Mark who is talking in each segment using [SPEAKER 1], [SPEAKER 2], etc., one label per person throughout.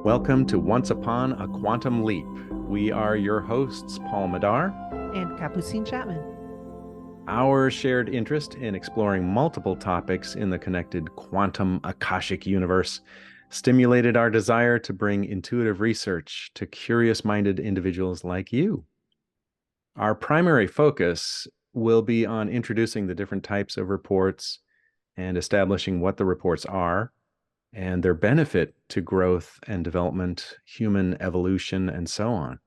[SPEAKER 1] Welcome to Once Upon a Quantum Leap. We are your hosts, Paul Madar
[SPEAKER 2] and Capucine Chapman.
[SPEAKER 1] Our shared interest in exploring multiple topics in the connected quantum Akashic universe stimulated our desire to bring intuitive research to curious-minded individuals like you. Our primary focus will be on introducing the different types of reports and establishing what the reports are and their benefit to growth and development, human evolution, and so on.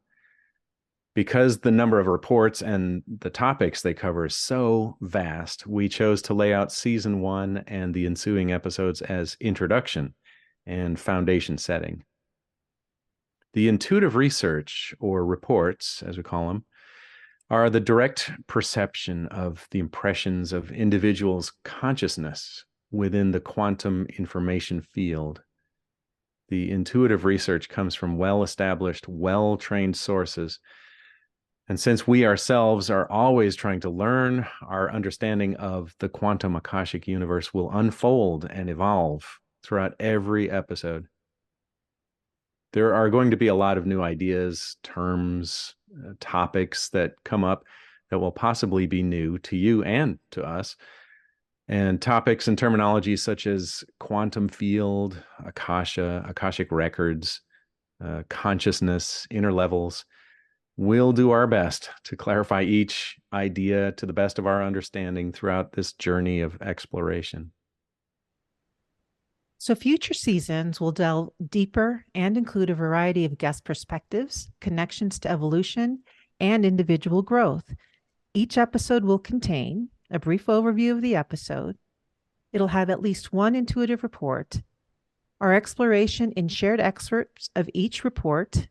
[SPEAKER 1] Because the number of reports and the topics they cover is so vast, we chose to lay out season 1 and the ensuing episodes as introduction and foundation setting. The intuitive research, or reports, as we call them, are the direct perception of the impressions of individuals' consciousness within the quantum information field. The intuitive research comes from well-established, well-trained sources. And since we ourselves are always trying to learn, our understanding of the quantum Akashic universe will unfold and evolve throughout every episode. There are going to be a lot of new ideas, terms, topics that come up that will possibly be new to you and to us. And topics and terminology such as quantum field, Akasha, Akashic records, consciousness, inner levels. We'll do our best to clarify each idea to the best of our understanding throughout this journey of exploration.
[SPEAKER 2] So future seasons will delve deeper and include a variety of guest perspectives, connections to evolution, and individual growth. Each episode will contain a brief overview of the episode. It'll have at least one intuitive report, our exploration in shared excerpts of each report,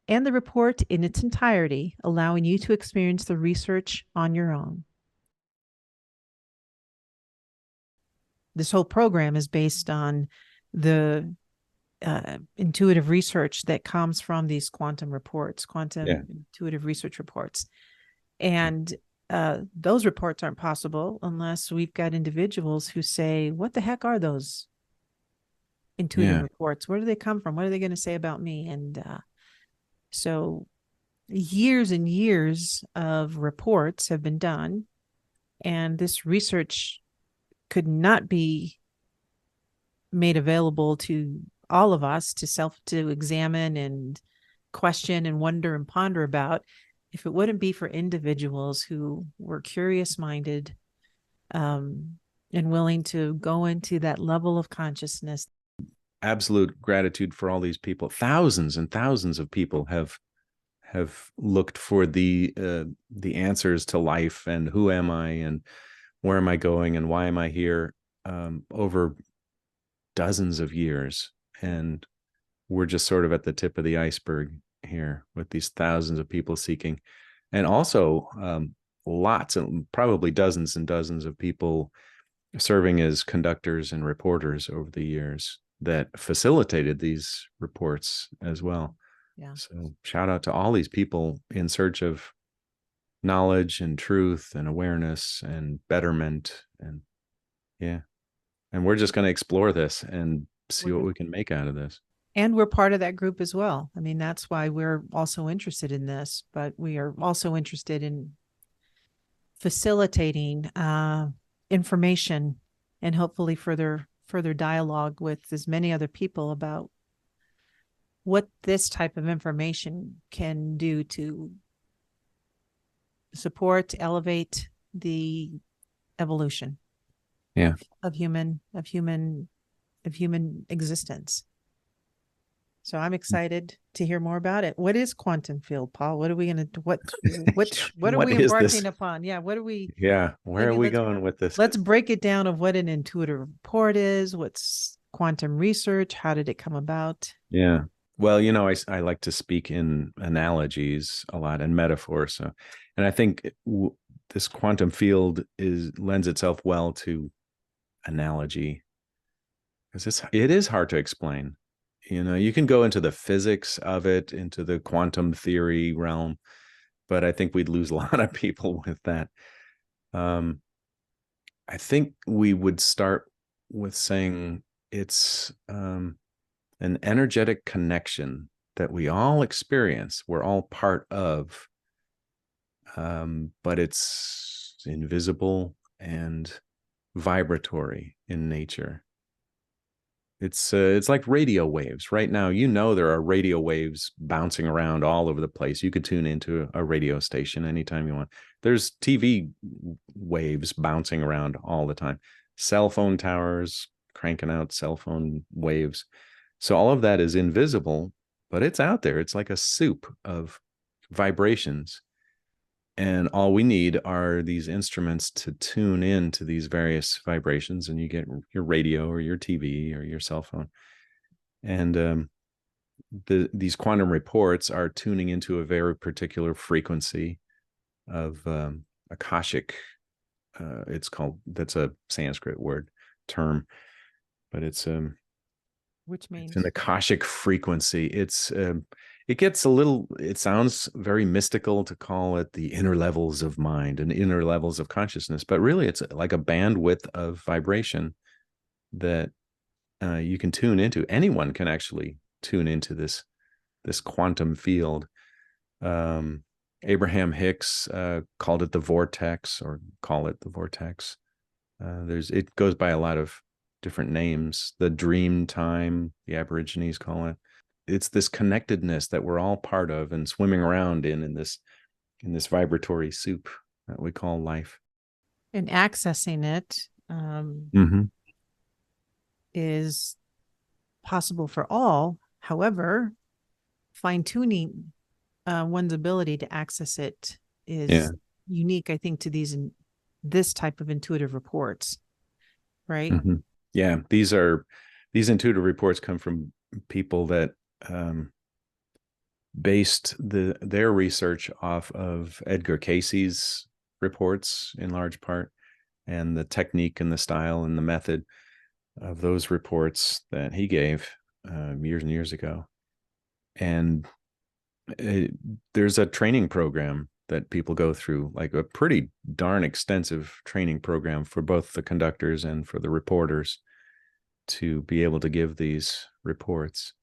[SPEAKER 2] and the report in its entirety, allowing you to experience the research on your own. This whole program is based on the intuitive research that comes from these quantum reports, intuitive research reports. And those reports aren't possible unless we've got individuals who say, what the heck are those intuitive reports? Where do they come from? What are they going to say about me? And so years and years of reports have been done, and this research could not be made available to all of us to examine and question and wonder and ponder about if it wouldn't be for individuals who were curious-minded and willing to go into that level of consciousness.
[SPEAKER 1] Absolute gratitude for all these people. Thousands and thousands of people have looked for the answers to life and who am I and where am I going and why am I here over dozens of years. And we're just sort of at the tip of the iceberg here with these thousands of people seeking, and also lots and probably dozens and dozens of people serving as conductors and reporters over the years that facilitated these reports as well.
[SPEAKER 2] Yeah.
[SPEAKER 1] So shout out to all these people in search of knowledge and truth and awareness and betterment. And and we're just going to explore this and see what we can make out of this.
[SPEAKER 2] And we're part of that group as well. I mean, that's why we're also interested in this, but we are also interested in facilitating information and hopefully further dialogue with as many other people about what this type of information can do to support, elevate the evolution of human existence. So I'm excited to hear more about it. What is quantum field, Paul? What are we going to, what are we embarking upon? Yeah. What are we?
[SPEAKER 1] Yeah. Where are we going with this?
[SPEAKER 2] Let's break it down of what an intuitive report is. What's quantum research? How did it come about?
[SPEAKER 1] Yeah. Well, you know, I like to speak in analogies a lot and metaphors. So, and I think this quantum field lends itself well to analogy because it is hard to explain. You know, you can go into the physics of it, into the quantum theory realm, but I think we'd lose a lot of people with that. I think we would start with saying it's an energetic connection that we all experience, we're all part of, but it's invisible and vibratory in nature. It's like radio waves. Right now, there are radio waves bouncing around all over the place. You could tune into a radio station anytime you want. There's TV waves bouncing around all the time. Cell phone towers cranking out cell phone waves. So all of that is invisible, but it's out there. It's like a soup of vibrations. And all we need are these instruments to tune in to these various vibrations, and you get your radio or your TV or your cell phone. And these quantum reports are tuning into a very particular frequency of Akashic. That's a Sanskrit term, but it's
[SPEAKER 2] which means
[SPEAKER 1] it's an Akashic frequency. It sounds very mystical to call it the inner levels of mind and inner levels of consciousness, but really it's like a bandwidth of vibration that you can tune into. Anyone can actually tune into this quantum field. Abraham Hicks called it the vortex, or call it the vortex. It goes by a lot of different names. The dream time, the Aborigines call it. It's this connectedness that we're all part of and swimming around in this vibratory soup that we call life.
[SPEAKER 2] And accessing it is possible for all. However, fine-tuning one's ability to access it is unique, I think, to this type of intuitive reports, right?
[SPEAKER 1] Mm-hmm. Yeah, these intuitive reports come from people that based their research off of Edgar Cayce's reports in large part, and the technique and the style and the method of those reports that he gave years and years ago. And there's a training program that people go through, like a pretty darn extensive training program for both the conductors and for the reporters to be able to give these reports.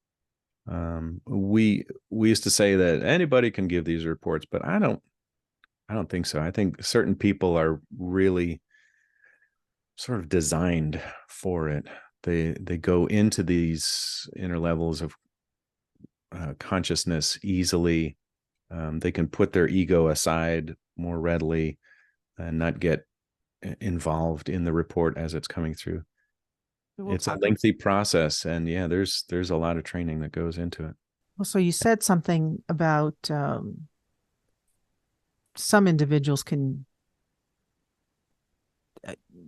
[SPEAKER 1] We used to say that anybody can give these reports, but I don't think so. I think certain people are really sort of designed for it. They go into these inner levels of consciousness easily. They can put their ego aside more readily and not get involved in the report as it's coming through. It's a lengthy process, and there's a lot of training that goes into it.
[SPEAKER 2] Well, so you said something about some individuals can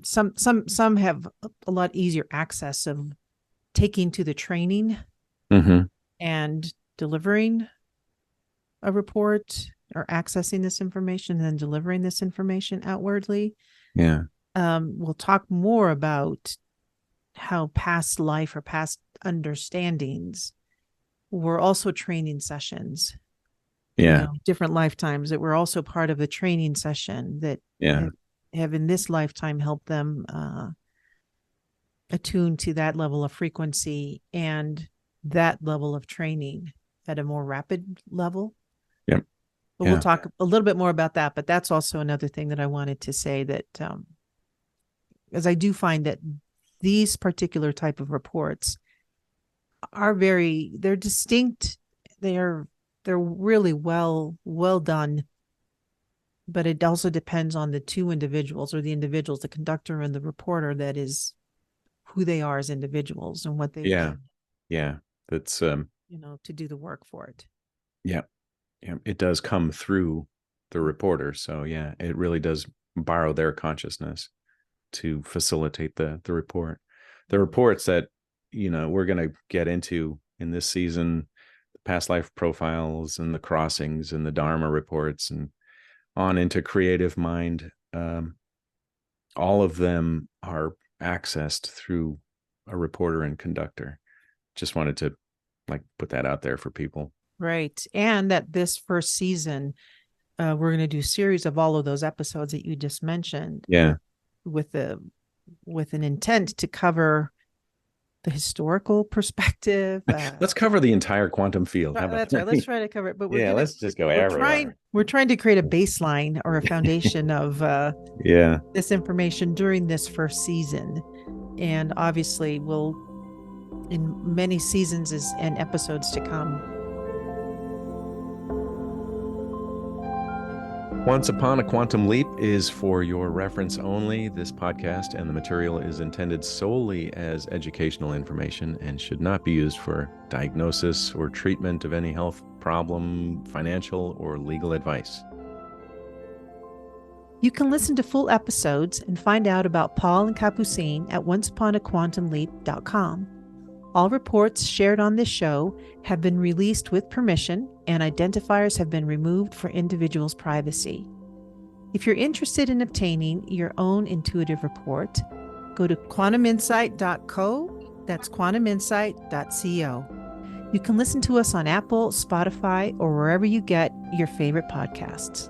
[SPEAKER 2] some have a lot easier access of taking to the training and delivering a report or accessing this information and then delivering this information outwardly.
[SPEAKER 1] Yeah.
[SPEAKER 2] We'll talk more about how past life or past understandings were also training sessions. Different lifetimes that were also part of the training session that have in this lifetime helped them attune to that level of frequency and that level of training at a more rapid level.
[SPEAKER 1] Yep.
[SPEAKER 2] But we'll talk a little bit more about that. But that's also another thing that I wanted to say, that as I do find that these particular type of reports are they're distinct. They're really well done. But it also depends on the two individuals, or the individuals, the conductor and the reporter, that is who they are as individuals and what they
[SPEAKER 1] that's
[SPEAKER 2] to do the work for it.
[SPEAKER 1] It does come through the reporter, so it really does borrow their consciousness to facilitate the report. The reports that we're going to get into in this season, the past life profiles and the crossings and the dharma reports and on into creative mind, all of them are accessed through a reporter and conductor. Just wanted to put that out there for people. Right.
[SPEAKER 2] And that this first season, we're going to do a series of all of those episodes that you just mentioned.
[SPEAKER 1] Yeah.
[SPEAKER 2] With an intent to cover the historical perspective.
[SPEAKER 1] Let's cover the entire quantum field.
[SPEAKER 2] That's right. Let's try to cover it. But
[SPEAKER 1] let's just go everywhere.
[SPEAKER 2] We're trying to create a baseline or a foundation of this information during this first season. And obviously we'll, in many seasons and episodes to come.
[SPEAKER 1] Once Upon a Quantum Leap is for your reference only. This podcast and the material is intended solely as educational information and should not be used for diagnosis or treatment of any health problem, financial, or legal advice.
[SPEAKER 2] You can listen to full episodes and find out about Paul and Capucine at onceuponaquantumleap.com. All reports shared on this show have been released with permission, and identifiers have been removed for individuals' privacy. If you're interested in obtaining your own intuitive report, go to quantuminsight.co. That's quantuminsight.co. You can listen to us on Apple, Spotify, or wherever you get your favorite podcasts.